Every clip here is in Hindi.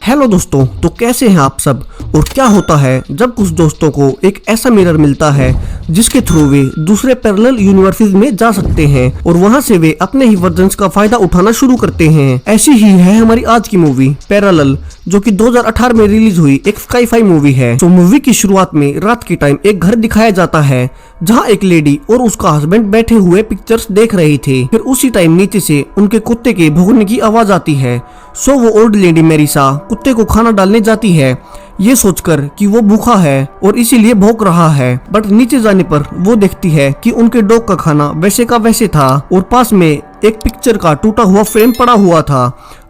हेलो दोस्तों, तो कैसे हैं आप सब। और क्या होता है जब कुछ दोस्तों को एक ऐसा मिरर मिलता है जिसके थ्रू वे दूसरे पैरेलल यूनिवर्सेस में जा सकते हैं और वहां से वे अपने ही वर्जन्स का फायदा उठाना शुरू करते हैं। ऐसी ही है हमारी आज की मूवी पैरेलल, जो कि 2018 में रिलीज हुई एक स्काई-फाई मूवी है। तो मूवी की शुरुआत में रात के टाइम एक घर दिखाया जाता है जहां एक लेडी और उसका हस्बैंड बैठे हुए पिक्चर्स देख रहे थे। फिर उसी टाइम नीचे से उनके कुत्ते के भौंकने की आवाज आती है। सो वो ओल्ड लेडी मेरिसा कुत्ते को खाना डालने जाती है, ये सोचकर कि वो भूखा है और इसीलिए भौंक रहा है। बट नीचे जाने पर वो देखती है कि उनके डॉग का खाना वैसे का वैसे था और पास में एक पिक्चर का टूटा हुआ फ्रेम पड़ा हुआ था।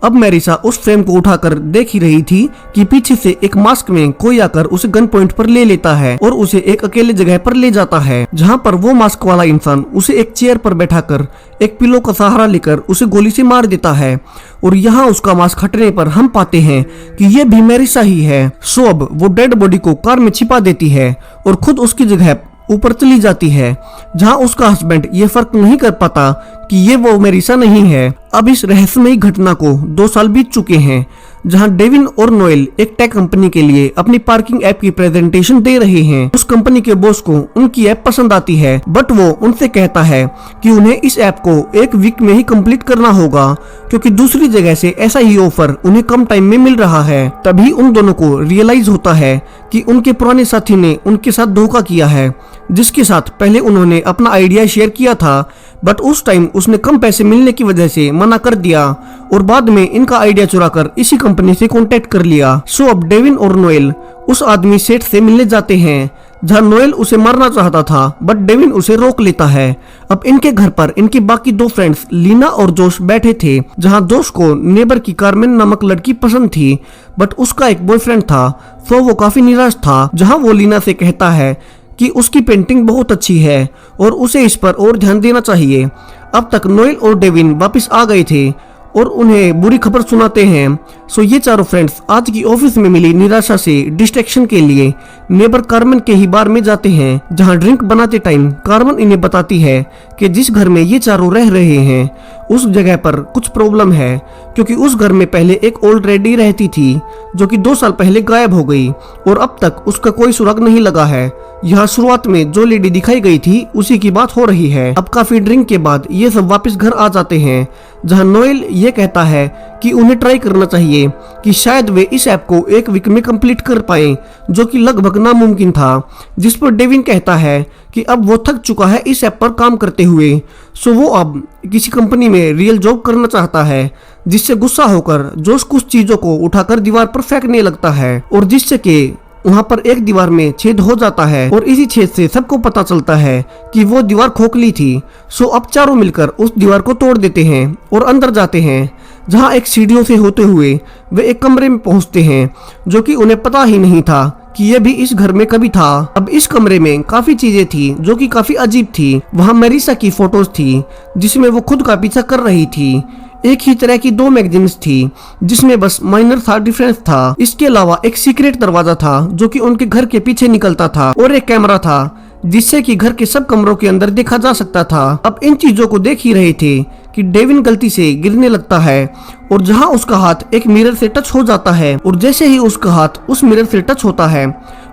अब मेरिसा उस फ्रेम को उठाकर देख ही रही थी कि पीछे से एक मास्क में कोई आकर उसे गन पॉइंट पर ले लेता है और उसे एक अकेले जगह पर ले जाता है, जहां पर वो मास्क वाला इंसान उसे एक चेयर पर बैठाकर एक पिलो का सहारा लेकर उसे गोली से मार देता है। और यहाँ उसका मास्क हटने पर हम पाते हैं कि ये भी मेरिसा ही है। सो अब वो डेड बॉडी को कार में छिपा देती है और खुद उसकी जगह ऊपर चली जाती है, जहां उसका हस्बैंड ये फर्क नहीं कर पाता कि ये वो मेरिसा नहीं है। अब इस रहस्यमयी घटना को 2 साल बीत चुके हैं, जहां डेविन और नोएल एक टेक कंपनी के लिए अपनी पार्किंग ऐप की प्रेजेंटेशन दे रहे हैं। उस कंपनी के बॉस को उनकी ऐप पसंद आती है, बट वो उनसे कहता है कि उन्हें इस ऐप को 1 वीक में ही कंप्लीट करना होगा, क्योंकि दूसरी जगह से ऐसा ही ऑफर उन्हें कम टाइम में मिल रहा है। तभी उन दोनों को रियलाइज होता है कि उनके पुराने साथी ने उनके साथ धोखा किया है, जिसके साथ पहले उन्होंने अपना आइडिया शेयर किया था, बट उस टाइम उसने कम पैसे मिलने की वजह से मना कर दिया और बाद में इनका आइडिया चुराकर इसी कंपनी से कांटेक्ट कर लिया। सो अब डेविन और नोएल उस आदमी सेठ से मिलने जाते हैं, जहां नोएल उसे मारना चाहता था, बट डेविन उसे रोक लेता है। अब इनके घर पर इनके बाकी 2 फ्रेंड्स लीना और जोश बैठे थे, जहां जोश को नेबर की कारमेन नामक लड़की पसंद थी, बट उसका एक बॉयफ्रेंड था। तो वो काफी निराश था, जहां वो लीना से कहता है कि उसकी पेंटिंग बहुत अच्छी है और उसे इस पर और ध्यान देना चाहिए। अब तक नोएल और डेविन वापस आ गए थे और उन्हें बुरी खबर सुनाते हैं। सो ये चारों फ्रेंड्स आज की ऑफिस में मिली निराशा से डिस्ट्रैक्शन के लिए नेबर कार्मेन के ही बार में जाते हैं, जहां ड्रिंक बनाते टाइम कार्मेन इन्हें बताती है कि जिस घर में ये चारों रह रहे हैं उस जगह पर कुछ प्रॉब्लम है, क्योंकि उस घर में पहले एक ओल्ड लेडी रहती थी जो कि 2 साल पहले गायब हो गई और अब तक उसका कोई सुराग नहीं लगा है। यहाँ शुरुआत में जो लेडी दिखाई गई थी उसी की बात हो रही है। अब काफी ड्रिंक के बाद ये सब वापस घर आ जाते हैं, जहाँ नोएल ये कहता है कि उन्हें ट्राई करना चाहिए कि शायद वे इस ऐप को 1 वीक में कंप्लीट कर पाए, जो कि लगभग नामुमकिन था। जिस पर डेविन कहता है कि अब वो थक चुका है इस ऐप पर काम करते हुए, सो वो अब किसी कंपनी में रियल जॉब करना चाहता है, जिससे गुस्सा होकर जोश कुछ चीजों को उठाकर दीवार पर फेंकने लगता है और जिससे कि वहाँ पर एक दीवार में छेद हो जाता है और इसी छेद से सबको पता चलता है कि वो दीवार खोखली थी। सो अब चारों मिलकर उस दीवार को तोड़ देते हैं और अंदर जाते हैं, जहाँ एक सीढ़ियों से होते हुए वे एक कमरे में पहुँचते हैं, जो कि उन्हें पता ही नहीं था कि ये भी इस घर में कभी था। अब इस कमरे में काफी चीजें थी जो कि काफी अजीब थी। वहाँ मेरिसा की फोटोज थी जिसमें वो खुद का पीछा कर रही थी। एक ही तरह की 2 मैगजीन्स थी जिसमें बस माइनर सा डिफरेंस था। इसके अलावा एक सीक्रेट दरवाजा था जो कि उनके घर के पीछे निकलता था और एक कैमरा था जिससे कि घर के सब कमरों के अंदर देखा जा सकता था। अब इन चीजों को देख ही रहे थे कि डेविन गलती से गिरने लगता है और जहां उसका हाथ एक मिरर से टच हो जाता है और जैसे ही उसका हाथ उस मिरर से टच होता है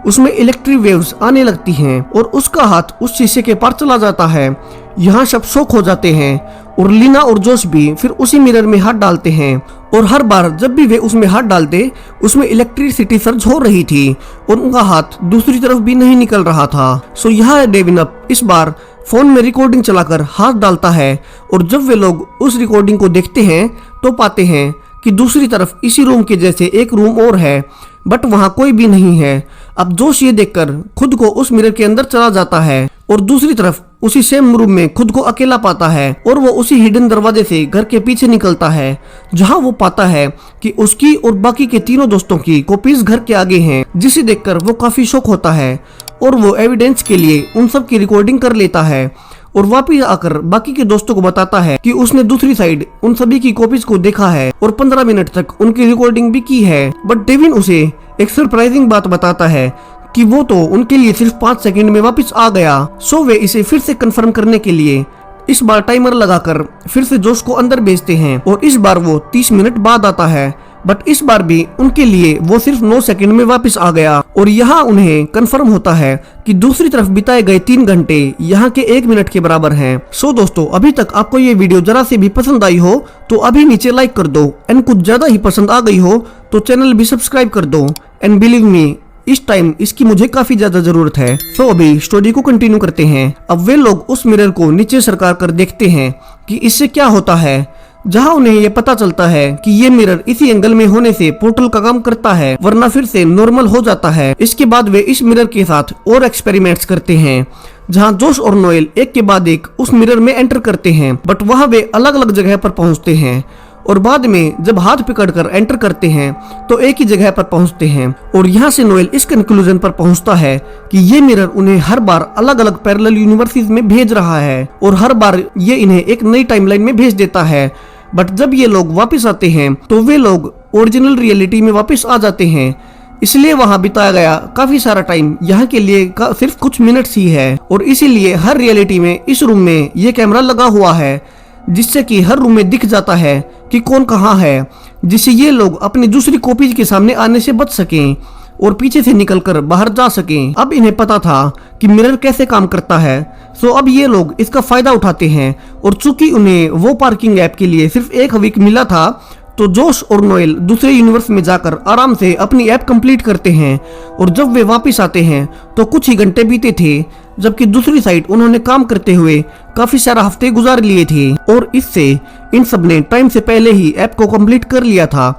उसमें इलेक्ट्रिक वेव्स आने लगती हैं और उसका हाथ उस शीशे के पार चला जाता है। यहाँ सब शॉक हो जाते हैं और लीना और जोश भी फिर उसी मिरर में हाथ डालते हैं और हर बार जब भी वे उसमें हाथ डालते उसमें इलेक्ट्रिसिटी सर्ज हो रही थी और उनका हाथ दूसरी तरफ भी नहीं निकल रहा था। सो यहाँ डेविन अब इस बार फोन में रिकॉर्डिंग चलाकर हाथ डालता है और जब वे लोग उस रिकॉर्डिंग को देखते हैं तो पाते हैं कि दूसरी तरफ इसी रूम के जैसे एक रूम और है, बट वहाँ कोई भी नहीं है। अब जोश ये देखकर खुद को उस मिरर के अंदर चला जाता है और दूसरी तरफ उसी सेम रूम में खुद को अकेला पाता है और वो उसी हिडन दरवाजे से घर के पीछे निकलता है, जहां वो पाता है कि उसकी और बाकी के तीनों दोस्तों की कॉपीज घर के आगे हैं, जिसे देखकर वो काफी शॉक होता है और वो एविडेंस के लिए उन सब की रिकॉर्डिंग कर लेता है और वापिस आकर बाकी के दोस्तों को बताता है कि उसने दूसरी साइड उन सभी की कॉपीज को देखा है और 15 मिनट तक उनकी रिकॉर्डिंग भी की है। बट डेविन उसे एक सरप्राइजिंग बात बताता है कि वो तो उनके लिए सिर्फ 5 सेकंड में वापस आ गया। सो वे इसे फिर से कंफर्म करने के लिए इस बार टाइमर लगाकर फिर से जोश को अंदर भेजते हैं और इस बार वो 30 मिनट बाद आता है। बट इस बार भी उनके लिए वो सिर्फ 9 सेकंड में वापस आ गया और यहाँ उन्हें कंफर्म होता है कि दूसरी तरफ बिताए गए 3 घंटे यहाँ के 1 मिनट के बराबर हैं। सो दोस्तों, अभी तक आपको ये वीडियो जरा से भी पसंद आई हो तो अभी नीचे लाइक कर दो, एंड कुछ ज्यादा ही पसंद आ गई हो तो चैनल भी सब्सक्राइब कर दो। एंड बिलीव मी, इस टाइम इसकी मुझे काफी ज्यादा जरूरत है। तो अभी स्टोरी को कंटिन्यू करते हैं। अब वे लोग उस मिरर को नीचे सरका कर देखते हैं कि इससे क्या होता है, जहां उन्हें ये पता चलता है कि ये मिरर इसी एंगल में होने से पोर्टल का काम करता है, वरना फिर से नॉर्मल हो जाता है। इसके बाद वे इस मिरर के साथ और एक्सपेरिमेंट्स करते हैं, जहां जोश और नोएल एक के बाद एक उस मिरर में एंटर करते हैं, बट वहां वे अलग अलग जगह पर पहुंचते हैं और बाद में जब हाथ पकड़कर एंटर करते हैं तो एक ही जगह पर पहुंचते हैं। और यहाँ से नोएल इस कंक्लूजन पर पहुंचता है कि ये मिरर उन्हें हर बार अलग अलग पैरेलल यूनिवर्सिटीज में भेज रहा है और हर बार ये इन्हें एक नई टाइमलाइन में भेज देता है। बट जब ये लोग वापस आते हैं तो वे लोग ओरिजिनल रियलिटी में वापस आ जाते हैं, इसलिए वहां बिताया गया काफी सारा टाइम यहाँ के लिए सिर्फ कुछ मिनट्स ही है। और इसीलिए हर रियलिटी में इस रूम में ये कैमरा लगा हुआ है, जिससे कि हर रूम में दिख जाता है कि कौन कहाँ है, जिससे ये लोग अपनी दूसरी कॉपीज के सामने आने से बच सकें और पीछे से निकलकर बाहर जा सकें। अब इन्हें पता था कि मिरर कैसे काम करता है, सो अब ये लोग इसका फायदा उठाते हैं। और चूंकि उन्हें वो पार्किंग ऐप के लिए सिर्फ 1 वीक मिला था, तो जोश और नोएल दूसरे यूनिवर्स में जाकर आराम से अपनी ऐप कंप्लीट करते हैं। और जब वे वापस आते हैं तो कुछ ही घंटे बीते थे, जबकि दूसरी साइड उन्होंने काम करते हुए काफी सारा हफ्ते गुजार लिए थे और इससे इन सब ने टाइम से पहले ही ऐप को कंप्लीट कर लिया था।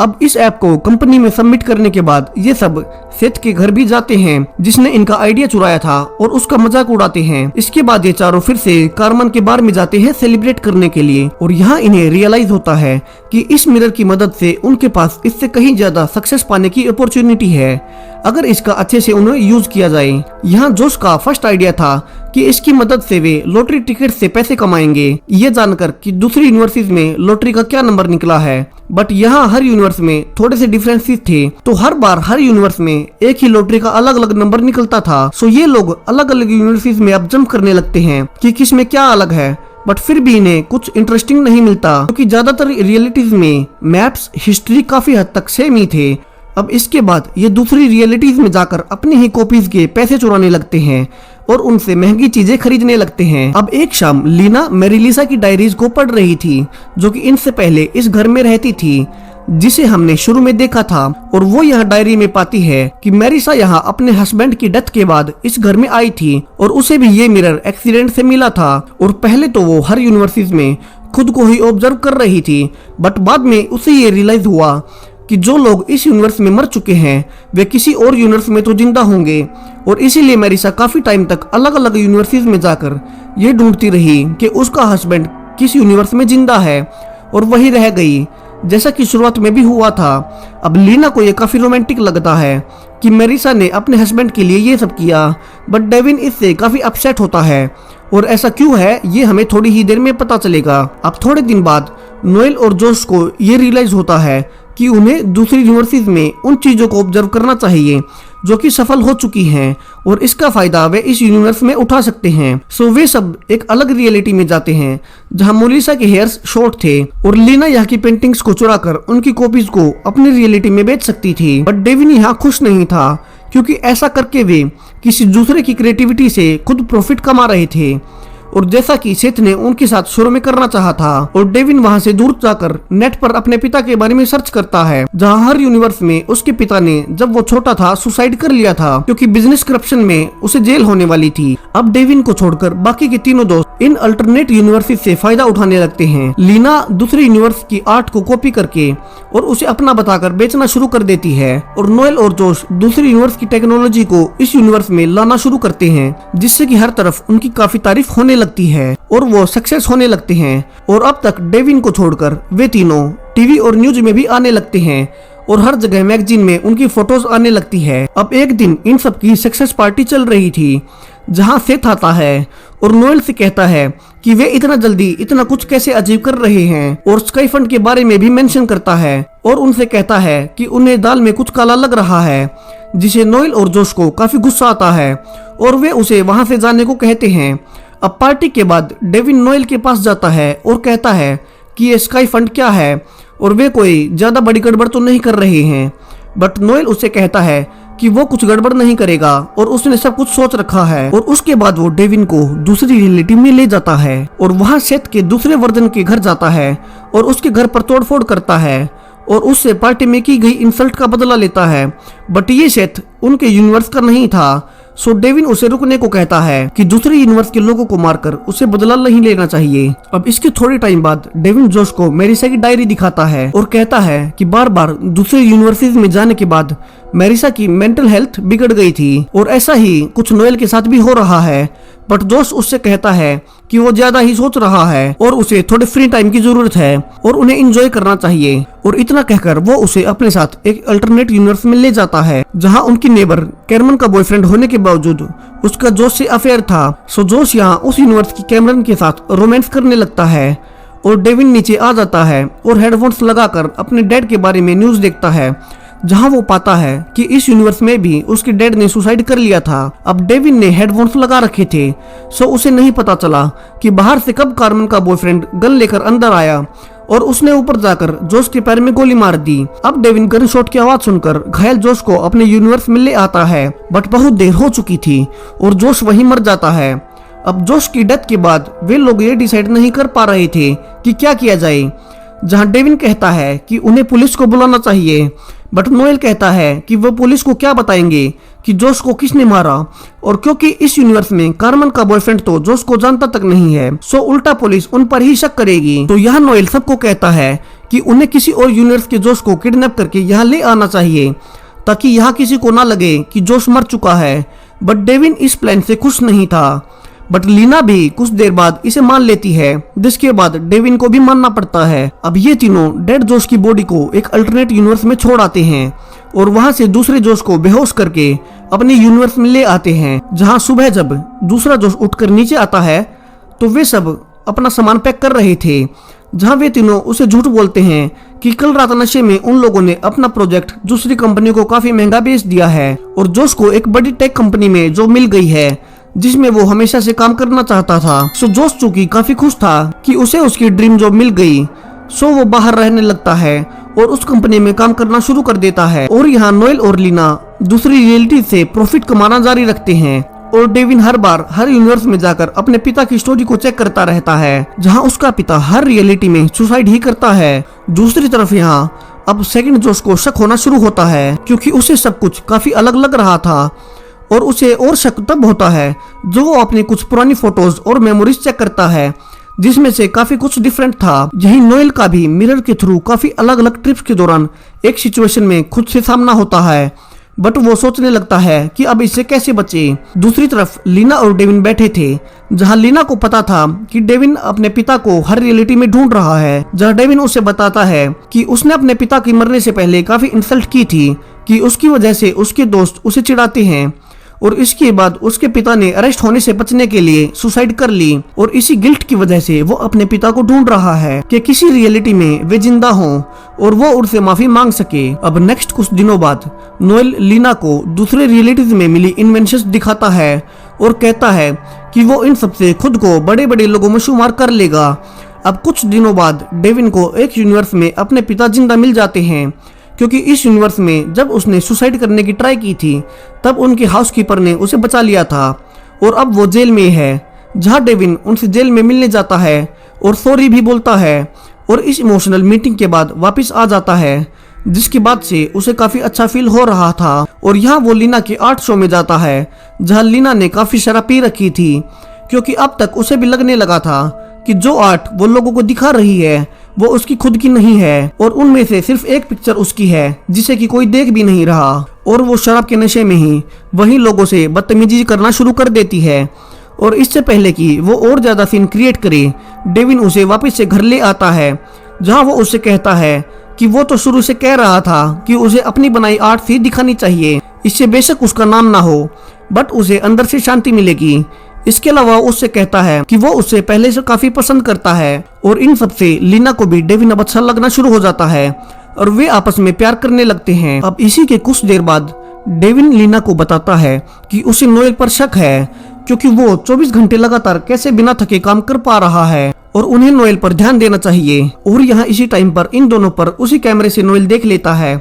अब इस ऐप को कंपनी में सबमिट करने के बाद ये सब सेथ के घर भी जाते हैं, जिसने इनका आइडिया चुराया था, और उसका मजाक उड़ाते हैं। इसके बाद ये चारों फिर से कार्मन के बार में जाते हैं सेलिब्रेट करने के लिए। और यहाँ इन्हें रियलाइज होता है कि इस मिरर की मदद से उनके पास इससे कहीं ज्यादा सक्सेस पाने की अपॉर्चुनिटी है, अगर इसका अच्छे से उन्हें यूज किया जाए। यहाँ जोश का फर्स्ट आइडिया था कि इसकी मदद से वे लॉटरी टिकट से पैसे कमाएंगे, ये जानकर कि दूसरी यूनिवर्सिटीज में लॉटरी का क्या नंबर निकला है। बट यहाँ हर यूनिवर्स में थोड़े से डिफरेंसेस थे, तो हर बार हर यूनिवर्स में एक ही लॉटरी का अलग अलग नंबर निकलता था। सो ये लोग अलग अलग यूनिवर्सिटीज में अब जंप करने लगते हैं कि किस में क्या अलग है, बट फिर भी इन्हें कुछ इंटरेस्टिंग नहीं मिलता, क्योंकि ज्यादातर रियलिटीज में मैप्स हिस्ट्री काफी हद तक सेम ही थे। अब इसके बाद ये दूसरी रियलिटीज में जाकर अपनी ही कॉपीज के पैसे चुराने लगते हैं और उनसे महंगी चीजें खरीदने लगते हैं। अब एक शाम लीना मैरीलिसा की डायरीज को पढ़ रही थी, जो कि इनसे पहले इस घर में रहती थी, जिसे हमने शुरू में देखा था। और वो यह डायरी में पाती है कि मैरिसा यहाँ अपने हस्बैंड की डेथ के बाद इस घर में आई थी और उसे भी ये मिरर एक्सीडेंट से मिला था। और पहले तो वो हर यूनिवर्सिटीज में खुद को ही ऑब्जर्व कर रही थी, बट बाद में उसे ये रियलाइज हुआ कि जो लोग इस यूनिवर्स में मर चुके हैं वे किसी और यूनिवर्स में तो जिंदा होंगे। और इसीलिए मैरिसा काफी टाइम तक अलग अलग यूनिवर्सिटीज में जाकर ये ढूंढती रही कि उसका हस्बैंड किस यूनिवर्स में जिंदा है, और वही रह गई, जैसा कि शुरुआत में भी हुआ था। अब लीना को ये काफी रोमांटिक लगता है कि मैरिसा ने अपने हस्बैंड के लिए ये सब किया, बट डेविन इससे काफी अपसेट होता है। और ऐसा क्यों है ये हमें थोड़ी ही देर में पता चलेगा। अब थोड़े दिन बाद नोएल और जोश को ये रियलाइज होता है कि उन्हें दूसरी यूनिवर्सिटीज में उन चीजों को ऑब्जर्व करना चाहिए जो कि सफल हो चुकी हैं, और इसका फायदा वे इस यूनिवर्स में उठा सकते हैं। सो वे सब एक अलग रियलिटी में जाते हैं, जहां मोलिसा के हेयर्स शॉर्ट थे और लीना यहाँ की पेंटिंग्स को चुराकर उनकी कॉपीज को अपनी रियलिटी में बेच सकती थी। बट डेविन यहाँ खुश नहीं था, क्योंकि ऐसा करके वे किसी दूसरे की क्रिएटिविटी से खुद प्रॉफिट कमा रहे थे, और जैसा कि सेथ ने उनके साथ शुरू में करना चाहा था। और डेविन वहां से दूर जाकर नेट पर अपने पिता के बारे में सर्च करता है, जहां हर यूनिवर्स में उसके पिता ने जब वो छोटा था सुसाइड कर लिया था, क्योंकि बिजनेस करप्शन में उसे जेल होने वाली थी। अब डेविन को छोड़कर बाकी के तीनों दोस्त इन अल्टरनेट यूनिवर्सिटी से फायदा उठाने लगते हैं। लीना दूसरे यूनिवर्स की आर्ट को कॉपी करके और उसे अपना बताकर बेचना शुरू कर देती है, और नोएल और जोश दूसरे यूनिवर्स की टेक्नोलॉजी को इस यूनिवर्स में लाना शुरू करते हैं, जिससे कि हर तरफ उनकी काफी तारीफ होने लगती है और वो सक्सेस होने लगते हैं। और अब तक डेविन को छोड़कर वे तीनों टीवी और न्यूज में भी आने लगते हैं, और हर जगह मैगजीन में उनकी फोटोज आने लगती है। अब एक दिन इन सब की सक्सेस पार्टी चल रही थी, जहां सेथ आता है और नोएल से कहता है कि वे इतना जल्दी इतना कुछ कैसे अचीव कर रहे हैं, और स्काई फंड के बारे में भी मेंशन करता है, और उनसे कहता है कि उन्हें दाल में कुछ काला लग रहा है, जिसे नोएल और जोश को काफी गुस्सा आता है और वे उसे वहां से जाने को कहते हैं। अब पार्टी के बाद डेविन नोएल के पास जाता है और कहता है कि ये स्काई फंड क्या है, और वे कोई ज्यादा बड़ी गड़बड़ तो नहीं कर रहे हैं। बट नोएल उससे कहता है कि वो कुछ गड़बड़ नहीं करेगा और उसने सब कुछ सोच रखा है। और उसके बाद वो डेविन को दूसरी रियलिटी में ले जाता है और वहाँ सेथ के दूसरे वर्जन के घर जाता है और उसके घर पर तोड़फोड़ करता है और उससे पार्टी में की गई इंसल्ट का बदला लेता है। बट ये सेथ उनके यूनिवर्स का नहीं था, सो डेविन उसे रुकने को कहता है कि दूसरे यूनिवर्स के लोगों को मारकर उसे बदला नहीं लेना चाहिए। अब इसके थोड़े टाइम बाद डेविन जोश को मेरिसा की डायरी दिखाता है और कहता है कि बार बार दूसरे यूनिवर्सिटीज में जाने के बाद मेरिसा की मेंटल हेल्थ बिगड़ गई थी और ऐसा ही कुछ नोएल के साथ भी हो रहा है। बट जोश उससे कहता है कि वो ज्यादा ही सोच रहा है और उसे थोड़े फ्री टाइम की जरूरत है और उन्हें एंजॉय करना चाहिए। और इतना कहकर वो उसे अपने साथ एक अल्टरनेट यूनिवर्स में ले जाता है जहां उनकी नेबर कैमरन का बॉयफ्रेंड होने के बावजूद उसका जोश से अफेयर था। सो जोश यहाँ उस यूनिवर्स की कैमरन के साथ रोमांस करने लगता है और डेविन नीचे आ जाता है और हेडफोन्स लगाकर अपने डैड के बारे में न्यूज देखता है जहां वो पाता है कि इस यूनिवर्स में भी उसके डैड ने सुसाइड कर लिया था। अब डेविन ने हेडफोन्स लगा रखे थे, सो उसे नहीं पता चला कि बाहर से कब कार्मेन का बॉयफ्रेंड गन लेकर अंदर आया और उसने ऊपर जाकर जोश के पैर में गोली मार दी। अब डेविन गन शॉट की आवाज सुनकर घायल जोश को अपने यूनिवर्स में ले आता है, बट बहुत देर हो चुकी थी और जोश वहीं मर जाता है। अब जोश की डेथ के बाद वे लोग ये डिसाइड नहीं कर पा रहे थे कि क्या किया जाए। जहां डेविन कहता है कि उन्हें पुलिस को बुलाना चाहिए, बट नोएल कहता है कि वो पुलिस को क्या बताएंगे कि जोश को किसने मारा, और क्योंकि इस यूनिवर्स में कार्मेन का बॉयफ्रेंड तो जोश को जानता तक नहीं है, सो उल्टा पुलिस उन पर ही शक करेगी। तो यहाँ नोएल सबको कहता है कि उन्हें किसी और यूनिवर्स के जोश को किडनैप करके यहाँ ले आना चाहिए ताकि यहाँ किसी को ना लगे कि जोश मर चुका है। बट डेविन इस प्लान से खुश नहीं था, बट लीना भी कुछ देर बाद इसे मान लेती है, जिसके बाद डेविन को भी मानना पड़ता है। अब ये तीनों डेड जोश की बॉडी को एक अल्टरनेट यूनिवर्स में छोड़ आते हैं और वहां से दूसरे जोश को बेहोश करके अपने यूनिवर्स में ले आते हैं। जहां सुबह जब दूसरा जोश उठकर नीचे आता है तो वे सब अपना सामान पैक कर रहे थे। जहां वे तीनों उसे झूठ बोलते हैं कि कल रात नशे में उन लोगों ने अपना प्रोजेक्ट दूसरी कंपनी को काफी महंगा बेच दिया है और जोश को एक बड़ी टेक कंपनी में जॉब मिल गई है जिसमें वो हमेशा से काम करना चाहता था। सो जोश चूंकि काफी खुश था कि उसे उसकी ड्रीम जॉब मिल गई, सो वो बाहर रहने लगता है और उस कंपनी में काम करना शुरू कर देता है। और यहाँ नोएल और लीना दूसरी रियलिटी से प्रॉफिट कमाना जारी रखते हैं और डेविन हर बार हर यूनिवर्स में जाकर अपने पिता की स्टोरी को चेक करता रहता है जहाँ उसका पिता हर रियलिटी में सुसाइड ही करता है। दूसरी तरफ यहाँ अब सेकंड जोश को शक होना शुरू होता है क्योंकि उसे सब कुछ काफी अलग लग रहा था और उसे और शक तब होता है जो वो अपनी कुछ पुरानी फोटोज और मेमोरीज चेक करता है जिसमें से काफी कुछ डिफरेंट था। यही नोएल का भी मिरर के थ्रू काफी अलग अलग ट्रिप्स के दौरान एक सिचुएशन में खुद से सामना होता है, बट वो सोचने लगता है कि अब इससे कैसे बचे। दूसरी तरफ लीना और डेविन बैठे थे जहां लीना को पता था कि डेविन अपने पिता को हर रियलिटी में ढूंढ रहा है। जहां डेविन उसे बताता है कि उसने अपने पिता की मरने से पहले काफी इंसल्ट की थी कि उसकी वजह से उसके दोस्त उसे चिढ़ाते हैं और इसके बाद उसके पिता ने अरेस्ट होने से बचने के लिए सुसाइड कर ली और इसी गिल्ट की वजह से वो अपने पिता को ढूंढ रहा है कि किसी रियलिटी में वे जिंदा हों और वो उनसे माफी मांग सके। अब नेक्स्ट कुछ दिनों बाद नोएल लीना को दूसरे रियलिटीज में मिली इन्वेंशंस दिखाता है और कहता है कि वो इन सबसे खुद को बड़े बड़े लोगों में शुमार कर लेगा। अब कुछ दिनों बाद डेविन को एक यूनिवर्स में अपने पिता जिंदा मिल जाते हैं क्योंकि इस यूनिवर्स में जब उसने सुसाइड करने की ट्राई की थी तब उनके हाउसकीपर ने उसे बचा लिया था और अब वो जेल में है। जहां डेविन उनसे जेल में मिलने जाता है और सॉरी भी बोलता है और इस इमोशनल मीटिंग के बाद वापस आ जाता है, जिसके बाद से उसे काफी अच्छा फील हो रहा था। और यहाँ वो लीना के आर्ट शो में जाता है जहाँ लीना ने काफी शराब पी रखी थी क्योंकि अब तक उसे भी लगने लगा था कि जो आर्ट वो लोगों को दिखा रही है वो उसकी खुद की नहीं है और उनमें से सिर्फ एक पिक्चर उसकी है जिसे कि कोई देख भी नहीं रहा और वो शराब के नशे में ही वही लोगों से बदतमीजी करना शुरू कर देती है। और इससे पहले कि वो और ज्यादा सीन क्रिएट करे डेविन उसे वापस से घर ले आता है जहां वो उससे कहता है कि वो तो शुरू से कह रहा था कि उसे अपनी बनाई आर्ट ही दिखानी चाहिए, इससे बेशक उसका नाम ना हो बट उसे अंदर से शांति मिलेगी। इसके अलावा उससे कहता है कि वो उससे पहले से काफी पसंद करता है और इन सब से लीना को भी डेविन अब अच्छा लगना शुरू हो जाता है और वे आपस में प्यार करने लगते हैं। अब इसी के कुछ देर बाद डेविन लीना को बताता है कि उसे नोएल पर शक है क्योंकि वो 24 घंटे लगातार कैसे बिना थके काम कर पा रहा है और उन्हें नोएल पर ध्यान देना चाहिए। और यहाँ इसी टाइम पर इन दोनों पर उसी कैमरे से नोएल देख लेता है।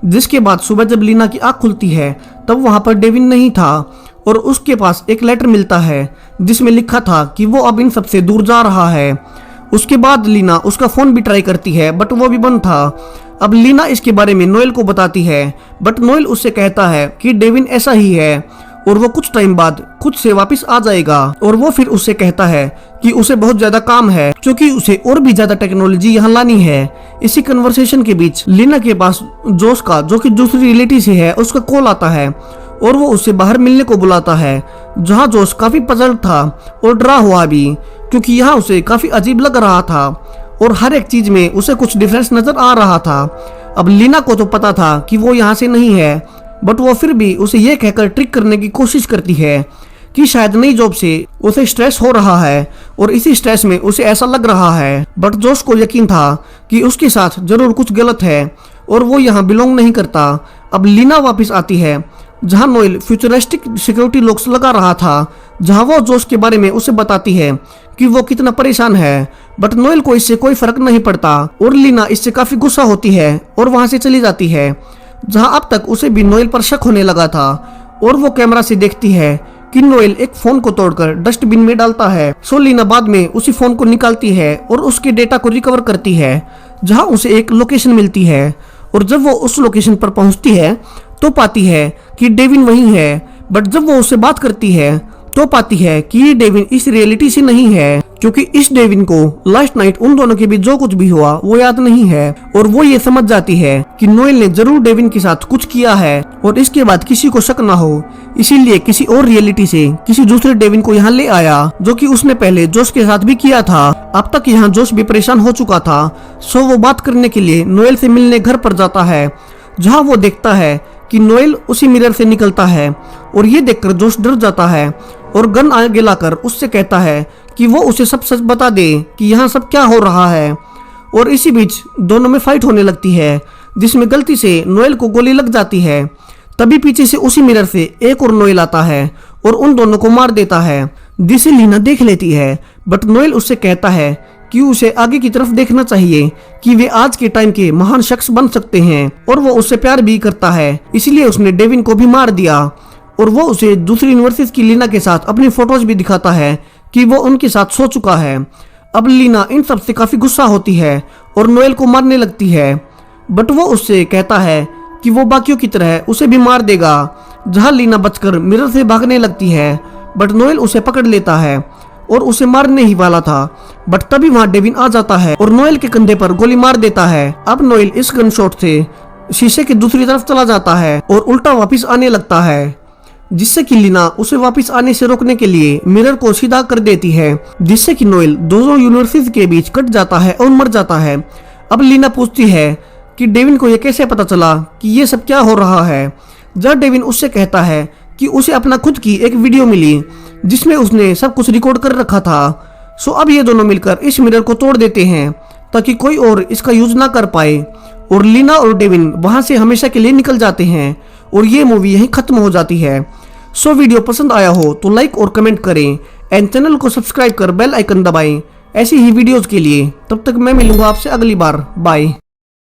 जिसके बाद सुबह जब लीना की आंख खुलती है तब वहां पर डेविन नहीं था और उसके पास एक लेटर मिलता है जिसमें लिखा था कि वो अब इन सबसे दूर जा रहा है। उसके बाद लीना उसका फोन भी ट्राई करती है बट वो भी बंद था। अब लीना इसके बारे में नोएल को बताती है बट नोएल उससे कहता है कि डेविन ऐसा ही है और वो कुछ टाइम बाद खुद से वापस आ जाएगा। और वो फिर उससे कहता है कि उसे बहुत ज्यादा काम है क्योंकि उसे और भी ज्यादा टेक्नोलॉजी यहाँ लानी है। इसी कन्वर्सेशन के बीच लीना के पास जोश का, जो कि दूसरी रिलेटिव से है, उसका कॉल आता है और वो उससे बाहर मिलने को बुलाता है। जहाँ जोश काफी पजल था और डरा हुआ भी क्योंकि यहाँ उसे काफी अजीब लग रहा था और हर एक चीज में उसे कुछ डिफरेंस नजर आ रहा था। अब लीना को तो पता था कि वो यहाँ से नहीं है बट वो फिर भी उसे ये कहकर ट्रिक करने की कोशिश करती है कि शायद नई जॉब से उसे स्ट्रेस हो रहा है और इसी स्ट्रेस में उसे ऐसा लग रहा है। बट जोश को यकीन था कि उसके साथ जरूर कुछ गलत है और वो यहाँ बिलोंग नहीं करता। अब लीना वापस आती है जहाँ नोएल फ्यूचरिस्टिक सिक्योरिटी लॉक्स लगा रहा था, जहाँ वो जोश के बारे में उसे बताती है कि वो कितना परेशान है। बट नोएल को इससे कोई फर्क नहीं पड़ता और लीना इससे काफी गुस्सा होती है और वहां से चली जाती है। जहां अब तक उसे भी नोएल पर शक होने लगा था और वो कैमरा से देखती है कि नोएल एक फोन को तोड़कर डस्टबिन में डालता है। सो लीना बाद में उसी फोन को निकालती है और उसके डेटा को रिकवर करती है जहां उसे एक लोकेशन मिलती है। और जब वो उस लोकेशन पर पहुंचती है तो पाती है कि डेविन वही है। बट जब वो उससे बात करती है तो पाती है कि ये डेविन इस रियलिटी से नहीं है क्योंकि इस डेविन को लास्ट नाइट उन दोनों के बीच जो कुछ भी हुआ वो याद नहीं है। और वो ये समझ जाती है कि नोएल ने जरूर डेविन के साथ कुछ किया है और इसके बाद किसी को शक ना हो, इसीलिए किसी और रियलिटी से किसी दूसरे डेविन को यहाँ ले आया जो कि उसने पहले जोश के साथ भी किया था। अब तक यहाँ जोश भी परेशान हो चुका था। सो वो बात करने के लिए नोएल से मिलने घर पर जाता है जहाँ वो देखता है कि नोएल उसी मिरर से निकलता है और ये देखकर जोश डर जाता है और गन आगे लाकर उससे कहता है कि वो उसे सब सच बता दे कि यहाँ सब क्या हो रहा है। और इसी बीच दोनों में फाइट होने लगती है जिसमें गलती से नोएल को गोली लग जाती है। तभी पीछे से उसी मिरर से एक और नोएल आता है और उन दोनों को मार देता है जिसे लीना देख लेती है। बट नोएल उससे कहता है कि उसे आगे की तरफ देखना चाहिए कि वे आज के टाइम के महान शख्स बन सकते हैं और वो उससे प्यार भी करता है, इसलिए उसने डेविन को भी मार दिया। और वो उसे दूसरी यूनिवर्सिटी की लीना के साथ अपनी फोटोज भी दिखाता है कि वो उनके साथ सो चुका है। अब लीना इन सब से काफी गुस्सा होती है और नोएल को मारने लगती है बट वो उससे कहता है कि वो बाकियों की तरह उसे भी मार देगा। जहां लीना बचकर मिरर से भागने लगती है बट नोएल उसे पकड़ लेता है और उसे मारने ही वाला था। बट तभी वहां डेविन आ जाता है और नोएल के कंधे पर गोली मार देता है। अब नोएल इस गन शॉट से शीशे की दूसरी तरफ चला जाता है और उल्टा वापस आने लगता है जिससे कि लीना उसे वापस आने से रोकने के लिए मिरर को सीधा कर देती है जिससे कि नोएल दोनों यूनिवर्सिटी के बीच कट जाता है और मर जाता है। अब लीना पूछती है कि डेविन को यह कैसे पता चला कि ये सब क्या हो रहा है। जब डेविन उससे कहता है कि उसे अपना खुद की एक वीडियो मिली जिसमें उसने सब कुछ रिकॉर्ड कर रखा था। सो अब ये दोनों मिलकर इस मिरर को तोड़ देते हैं ताकि कोई और इसका यूज ना कर पाए और लीना और डेविन वहां से हमेशा के लिए निकल जाते हैं और ये मूवी यहीं खत्म हो जाती है। सो वीडियो पसंद आया हो तो लाइक और कमेंट करें एंड चैनल को सब्सक्राइब कर बेल आइकन दबाएं ऐसी ही वीडियोस के लिए। तब तक मैं मिलूंगा आपसे अगली बार। बाय।